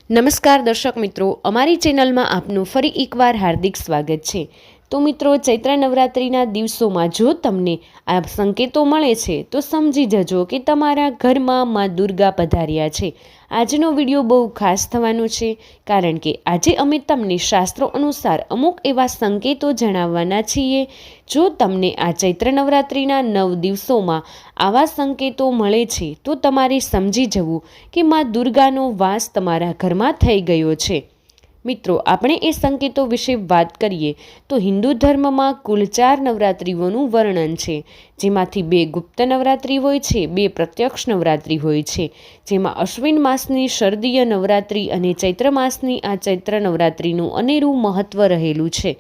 નમસ્કાર દર્શક મિત્રો, અમારી ચેનલમાં આપનું ફરી એકવાર હાર્દિક સ્વાગત છે। તો મિત્રો, ચૈત્ર નવરાત્રિના દિવસોમાં જો તમને આ સંકેતો મળે છે તો સમજી જજો કે તમારા ઘરમાં માં દુર્ગા પધાર્યા છે। આજનો વિડીયો બહુ ખાસ થવાનો છે, કારણ કે આજે અમે તમને શાસ્ત્રો અનુસાર અમુક એવા સંકેતો જણાવવાના છીએ। જો તમને આ ચૈત્ર નવરાત્રિના 9 દિવસોમાં આવા સંકેતો મળે છે તો તમારે સમજી જવું કે માં દુર્ગાનો વાસ તમારા ઘરમાં થઈ ગયો છે। મિત્રો, આપણે એ સંકેતો વિશે વાત કરીએ તો હિન્દુ ધર્મમાં કુલ 4 નવરાત્રિઓનું વર્ણન છે, જેમાંથી 2 ગુપ્ત નવરાત્રિ હોય છે, 2 પ્રત્યક્ષ નવરાત્રિ હોય છે, જેમાં અશ્વિન માસની શરદીય નવરાત્રિ અને ચૈત્ર માસની આ ચૈત્ર નવરાત્રિનું અનેરું મહત્વ રહેલું છે।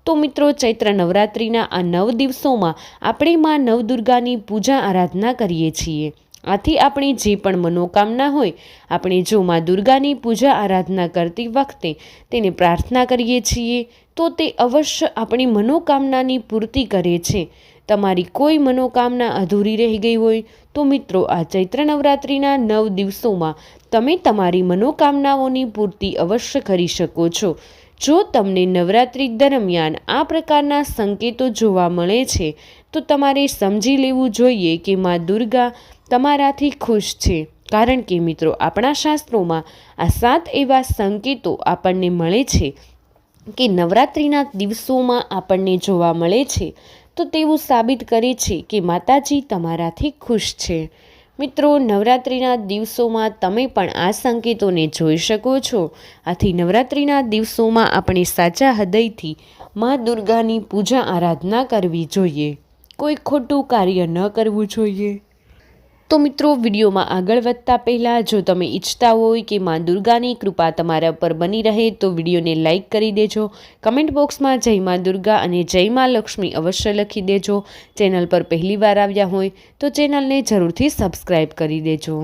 તો મિત્રો, ચૈત્ર નવરાત્રિના આ 9 દિવસોમાં આપણે માં નવદુર્ગાની પૂજા આરાધના કરીએ છીએ। આથી આપણી જે પણ મનોકામના હોય, આપણે જો માં દુર્ગાની પૂજા આરાધના કરતી વખતે તેને પ્રાર્થના કરીએ છીએ તો તે અવશ્ય આપણી મનોકામનાની પૂર્તિ કરે છે। તમારી કોઈ મનોકામના અધૂરી રહી ગઈ હોય તો મિત્રો, આ ચૈત્ર નવરાત્રિના 9 દિવસોમાં તમે તમારી મનોકામનાઓની પૂર્તિ અવશ્ય કરી શકો છો। જો તમને નવરાત્રિ દરમિયાન આ પ્રકારના સંકેતો જોવા મળે છે તો તમારે સમજી લેવું જોઈએ કે માં દુર્ગા તમારાથી ખુશ છે, કારણ કે મિત્રો, આપણા શાસ્ત્રોમાં આ 7 એવા સંકેતો આપણને મળે છે કે નવરાત્રિના દિવસોમાં આપણને જોવા મળે છે તો તેવું સાબિત કરે છે કે માતાજી તમારાથી ખુશ છે। મિત્રો, નવરાત્રિના દિવસોમાં તમે પણ આ સંકેતોને જોઈ શકો છો। આથી નવરાત્રિના દિવસોમાં આપણે સાચા હૃદયથી માં દુર્ગાની પૂજા આરાધના કરવી જોઈએ, કોઈ ખોટું કાર્ય ન કરવું જોઈએ। તો મિત્રો, વિડીયોમાં આગળ વધતા પહેલાં જો તમે ઈચ્છતા હોય કે માં દુર્ગાની કૃપા તમારા પર બની રહે તો વિડીયોને લાઇક કરી દેજો, કમેન્ટ બોક્સમાં જય માં દુર્ગા અને જય માં લક્ષ્મી અવશ્ય લખી દેજો। ચેનલ પર પહેલીવાર આવ્યા હોય તો ચેનલને જરૂરથી સબસ્ક્રાઈબ કરી દેજો।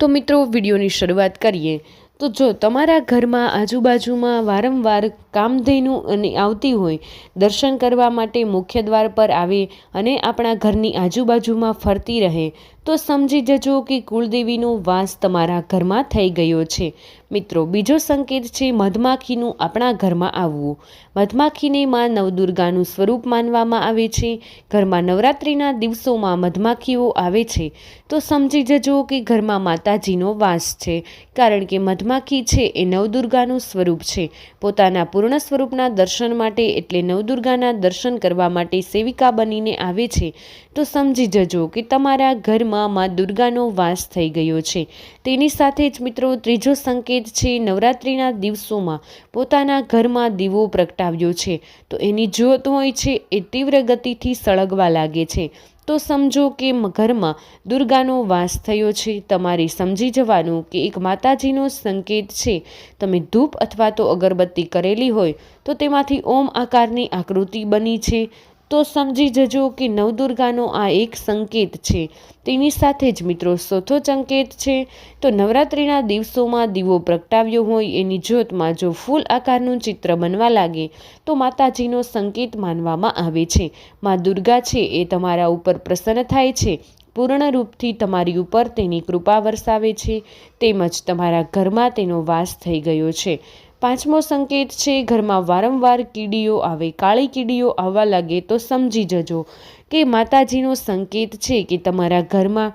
તો મિત્રો, વિડીયોની શરૂઆત કરીએ તો જો તમારા ઘરમાં આજુબાજુમાં વારંવાર કામધેનુ અને આવતી હોય, દર્શન કરવા માટે મુખ્ય દ્વાર પર આવે અને આપણા ઘરની આજુબાજુમાં ફરતી રહે તો સમજી જજો કે કુળદેવીનો વાસ તમારા ઘરમાં થઈ ગયો છે। મિત્રો, બીજો સંકેત છે મધમાખીનું આપણા ઘરમાં આવવું। મધમાખીને માં નવદુર્ગાનું સ્વરૂપ માનવામાં આવે છે। ઘરમાં નવરાત્રિના દિવસોમાં મધમાખીઓ આવે છે તો સમજી જજો કે ઘરમાં માતાજીનો વાસ છે, કારણ કે મધમાખી છે એ નવદુર્ગાનું સ્વરૂપ છે। પોતાના પૂર્ણ સ્વરૂપના દર્શન માટે એટલે નવદુર્ગાના દર્શન કરવા માટે સેવિકા બનીને આવે છે તો સમજી જજો કે તમારા ઘરમાં માં દુર્ગાનો વાસ થઈ ગયો છે। તેની સાથે જ મિત્રો, ત્રીજો સંકેત છે નવરાત્રિના દિવસોમાં પોતાના ઘરમાં દીવો પ્રગટાવ્યો છે તો એની જ્યોત હોય છે એ તીવ્ર ગતિથી સળગવા લાગે છે તો સમજો કે ઘરમાં દુર્ગાનો વાસ થયો છે। તમારે સમજી જવાનું કે એક માતાજીનો સંકેત છે। તમે ધૂપ અથવા તો અગરબત્તી કરેલી હોય તો તેમાંથી ઓમ આકારની આકૃતિ બની છે તો સમજી જજો કે નવદુર્ગાનો આ એક સંકેત છે। તેની સાથે જ મિત્રો, ચોથો સંકેત છે તો નવરાત્રિના દિવસોમાં દીવો પ્રગટાવ્યો હોય એની જ્યોતમાં જો ફૂલ આકારનું ચિત્ર બનવા લાગે તો માતાજીનો સંકેત માનવામાં આવે છે। માં દુર્ગા છે એ તમારા ઉપર પ્રસન્ન થાય છે, પૂર્ણ રૂપથી તમારી ઉપર તેની કૃપા વરસાવે છે, તેમજ તમારા ઘરમાં તેનો વાસ થઈ ગયો છે। પાંચમો સંકેત છે ઘરમાં વારંવાર કીડીઓ આવે, કાળી કીડીઓ આવવા લાગે તો સમજી જજો કે માતાજીનો સંકેત છે કે તમારા ઘરમાં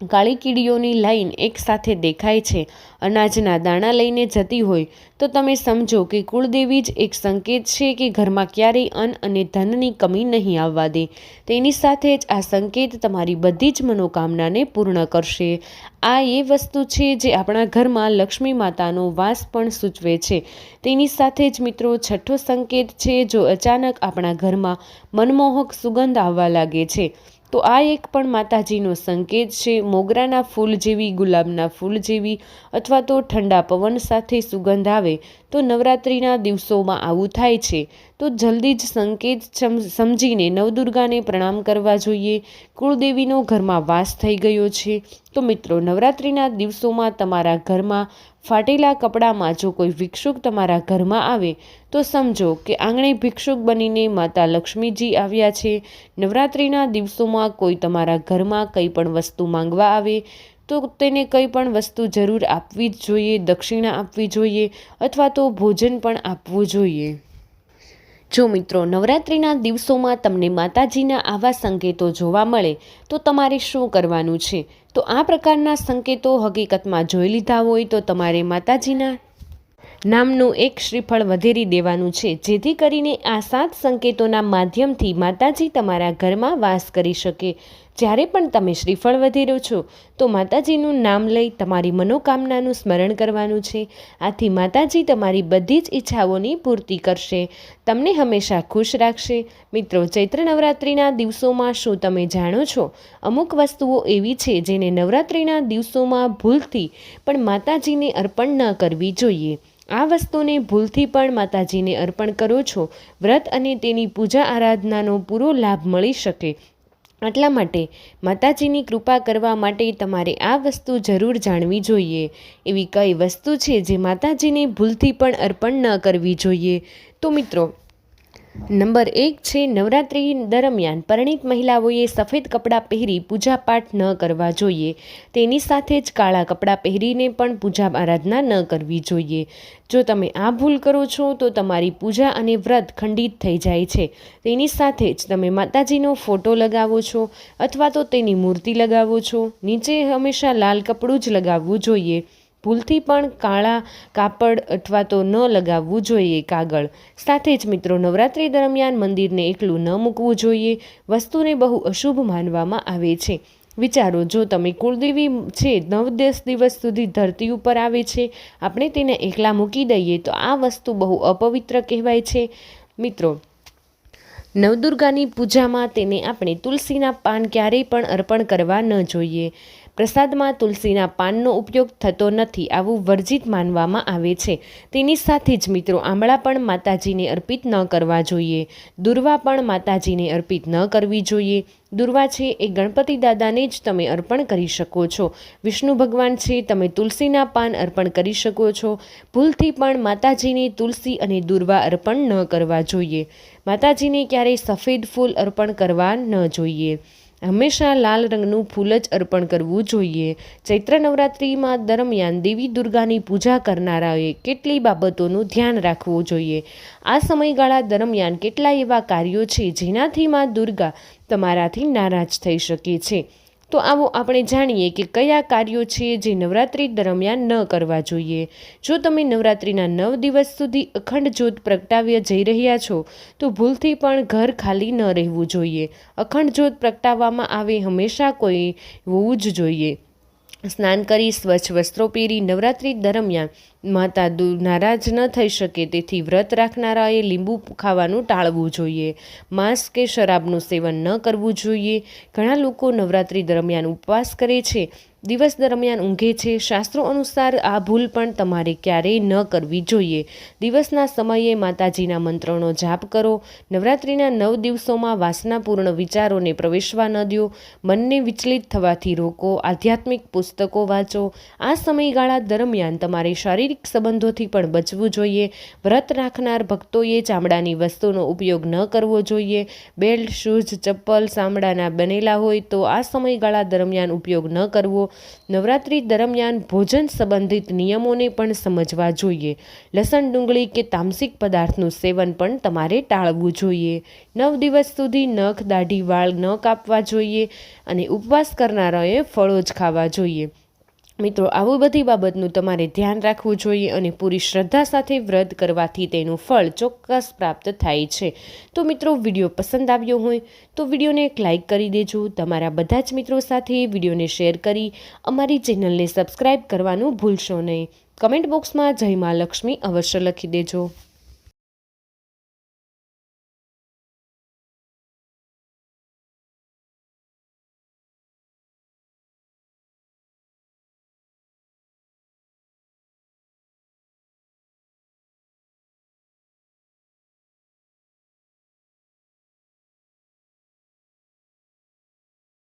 કાળી કીડીઓની લાઈન એક સાથે દેખાય છે। અનાજના દાણા લઈને જતી હોય તો તમે સમજો કે કુળદેવી જ એક સંકેત છે કે ઘરમાં ક્યારેય અન્ન અને ધનની કમી નહીં આવવા દે। તેની સાથે જ આ સંકેત તમારી બધી જ મનોકામનાને પૂર્ણ કરશે। આ એ વસ્તુ છે જે આપણા ઘરમાં લક્ષ્મી માતાનો વાસ પણ સૂચવે છે। તેની સાથે જ મિત્રો, છઠ્ઠો સંકેત છે જો અચાનક આપણા ઘરમાં મનમોહક સુગંધ આવવા લાગે છે તો આ એક પણ માતાજીનો સંકેત છે। મોગરાના ફૂલ જેવી, ગુલાબના ફૂલ જેવી અથવા તો ઠંડા પવન સાથે સુગંધ આવે તો નવરાત્રિના દિવસોમાં આવું થાય છે તો જલ્દી જ સંકેત સમજીને નવદુર્ગાને પ્રણામ કરવા જોઈએ। કુળદેવીનો ઘરમાં વાસ થઈ ગયો છે। તો મિત્રો, નવરાત્રિના દિવસોમાં તમારા ઘરમાં ફાટેલા કપડામાં જો કોઈ ભિક્ષુક તમારા ઘરમાં આવે તો સમજો કે આંગણે ભિક્ષુક બનીને માતા લક્ષ્મીજી આવ્યા છે। નવરાત્રિના દિવસોમાં કોઈ તમારા ઘરમાં કંઈ પણ વસ્તુ માંગવા આવે તો તેને કંઈ પણ વસ્તુ જરૂર આપવી જ જોઈએ, દક્ષિણા આપવી જોઈએ અથવા તો ભોજન પણ આપવું જોઈએ. જો મિત્રો નવરાત્રિના દિવસોમાં તમને માતાજીના આવા સંકેતો જોવા મળે તો તમારે શું કરવાનું છે? તો આ પ્રકારના સંકેતો હકીકતમાં જોઈ લીધા હોય તો તમારે માતાજીના નામનું એક શ્રીફળ વધેરી દેવાનું છે, જેથી કરીને આ 7 સંકેતોના માધ્યમથી માતાજી તમારા ઘરમાં વાસ કરી શકે. જ્યારે પણ તમે શ્રીફળ વધેરો છો તો માતાજીનું નામ લઈ તમારી મનોકામનાનું સ્મરણ કરવાનું છે. આથી માતાજી તમારી બધી જ ઈચ્છાઓની પૂર્તિ કરશે, તમને હંમેશા ખુશ રાખશે. મિત્રો, ચૈત્ર નવરાત્રિના દિવસોમાં શું તમે જાણો છો? અમુક વસ્તુઓ એવી છે જેને નવરાત્રિના દિવસોમાં ભૂલથી પણ માતાજીને અર્પણ ન કરવી જોઈએ. આ વસ્તુને ભૂલથી પણ માતાજીને અર્પણ કરો છો, વ્રત અને તેની પૂજા આરાધનાનો પૂરો લાભ મળી શકે. એટલા માટે માતાજીની કૃપા કરવા માટે તમારે આ વસ્તુ જરૂર જાણવી જોઈએ. એવી કઈ વસ્તુ છે જે માતાજીને ભૂલથી પણ અર્પણ ન કરવી જોઈએ? તો મિત્રો, નંબર 1 છે, નવરાત્રિ દરમિયાન પરિણીત મહિલાઓએ સફેદ કપડાં પહેરી પૂજાપાઠ ન કરવા જોઈએ. તેની સાથે જ કાળા કપડાં પહેરીને પણ પૂજા આરાધના ન કરવી જોઈએ. જો તમે આ ભૂલ કરો છો તો તમારી પૂજા અને વ્રત ખંડિત થઈ જાય છે. તેની સાથે જ તમે માતાજીનો ફોટો લગાવો છો અથવા તો તેની મૂર્તિ લગાવો છો, નીચે હંમેશા લાલ કપડું જ લગાવવું જોઈએ. ભૂલથી પણ કાળા કાપડ અથવા તો ન લગાવવું જોઈએ કાગળ. સાથે જ મિત્રો, નવરાત્રિ દરમિયાન મંદિરને એકલું ન મૂકવું જોઈએ. વસ્તુને બહુ અશુભ માનવામાં આવે છે. વિચારો, જો તમે કુળદેવી છે 9-10 દિવસ સુધી ધરતી ઉપર આવે છે, આપણે તેને એકલા મૂકી દઈએ તો આ વસ્તુ બહુ અપવિત્ર કહેવાય છે. મિત્રો, નવદુર્ગાની પૂજામાં તેને આપણે તુલસીના પાન ક્યારેય પણ અર્પણ કરવા ન જોઈએ. પ્રસાદમાં તુલસીના પાનનો ઉપયોગ થતો નથી, આવું વર્જિત માનવામાં આવે છે. તેની સાથે જ મિત્રો, આંબળા પણ માતાજીને અર્પિત ન કરવા જોઈએ. દુર્વા પણ માતાજીને અર્પિત ન કરવી જોઈએ. દુર્વા છે એ ગણપતિ દાદાને જ તમે અર્પણ કરી શકો છો. વિષ્ણુ ભગવાન છે, તમે તુલસીના પાન અર્પણ કરી શકો છો. ભૂલથી પણ માતાજીને તુલસી અને દુર્વા અર્પણ ન કરવા જોઈએ. માતાજીને ક્યારેય સફેદ ફૂલ અર્પણ કરવા ન જોઈએ. હંમેશા લાલ રંગનું ફૂલ જ અર્પણ કરવું જોઈએ. ચૈત્ર નવરાત્રિમાં દરમિયાન દેવી દુર્ગાની પૂજા કરનારાઓએ કેટલી બાબતોનું ધ્યાન રાખવું જોઈએ. આ સમયગાળા દરમિયાન કેટલાય એવા કાર્યો છે જેનાથી માં દુર્ગા તમારાથી નારાજ થઈ શકે છે. તો આવો આપણે જાણીએ કે કયા કાર્યો છે જે નવરાત્રિ દરમિયાન ન કરવા જોઈએ. જો તમે નવરાત્રિના 9 દિવસ સુધી અખંડ જ્યોત પ્રગટાવ્ય જઈ રહ્યા છો તો ભૂલથી પણ ઘર ખાલી ન રહેવું જોઈએ. અખંડ જ્યોત પ્રગટાવવામાં આવે હંમેશા કોઈ હોવું જ જોઈએ. સ્નાન કરી સ્વચ્છ વસ્ત્રો પહેરી નવરાત્રિ દરમિયાન માતા નારાજ ન થઈ શકે તેથી વ્રત રાખનારાએ લીંબુ ખાવાનું ટાળવું જોઈએ. માંસ કે શરાબનું સેવન ન કરવું જોઈએ. ઘણા લોકો નવરાત્રિ દરમિયાન ઉપવાસ કરે છે, દિવસ દરમિયાન ઊંઘે છે. શાસ્ત્રો અનુસાર આ ભૂલ પણ તમારે ક્યારેય ન કરવી જોઈએ. દિવસના સમયે માતાજીના મંત્રનો જાપ કરો. નવરાત્રિના 9 દિવસોમાં વાસનાપૂર્ણ વિચારોને પ્રવેશવા ન દો. મનને વિચલિત થવાથી રોકો. આધ્યાત્મિક પુસ્તકો વાંચો. આ સમયગાળા દરમિયાન તમારે શારીરિક સંબંધોથી પણ બચવું જોઈએ. વ્રત રાખનાર ભક્તોએ ચામડાની વસ્તુનો ઉપયોગ ન કરવો જોઈએ. બેલ્ટ, શૂઝ, ચપ્પલ ચામડાના બનેલા હોય તો આ સમયગાળા દરમિયાન ઉપયોગ ન કરવો. નવરાત્રિ દરમિયાન ભોજન સંબંધિત નિયમોને પણ સમજવા જોઈએ. લસણ, ડુંગળી કે તામસિક પદાર્થનું સેવન પણ તમારે ટાળવું જોઈએ. 9 દિવસ સુધી નખ, દાઢી, વાળ ન કાપવા જોઈએ અને ઉપવાસ કરનારાઓએ ફળો જ ખાવા જોઈએ. મિત્રો, આવી બધી બાબતનું તમારે ધ્યાન રાખવું જોઈએ અને પૂરી શ્રદ્ધા સાથે વ્રત કરવાથી તેનું ફળ ચોક્કસ પ્રાપ્ત થાય છે. તો મિત્રો, વિડીયો પસંદ આવ્યો હોય તો વિડીયોને એક લાઇક કરી દેજો. તમારા બધા જ મિત્રો સાથે વિડીયોને શેર કરી અમારી ચેનલને સબસ્ક્રાઈબ કરવાનું ભૂલશો નહીં. કમેન્ટ બોક્સમાં જય મા લક્ષ્મી અવશ્ય લખી દેજો.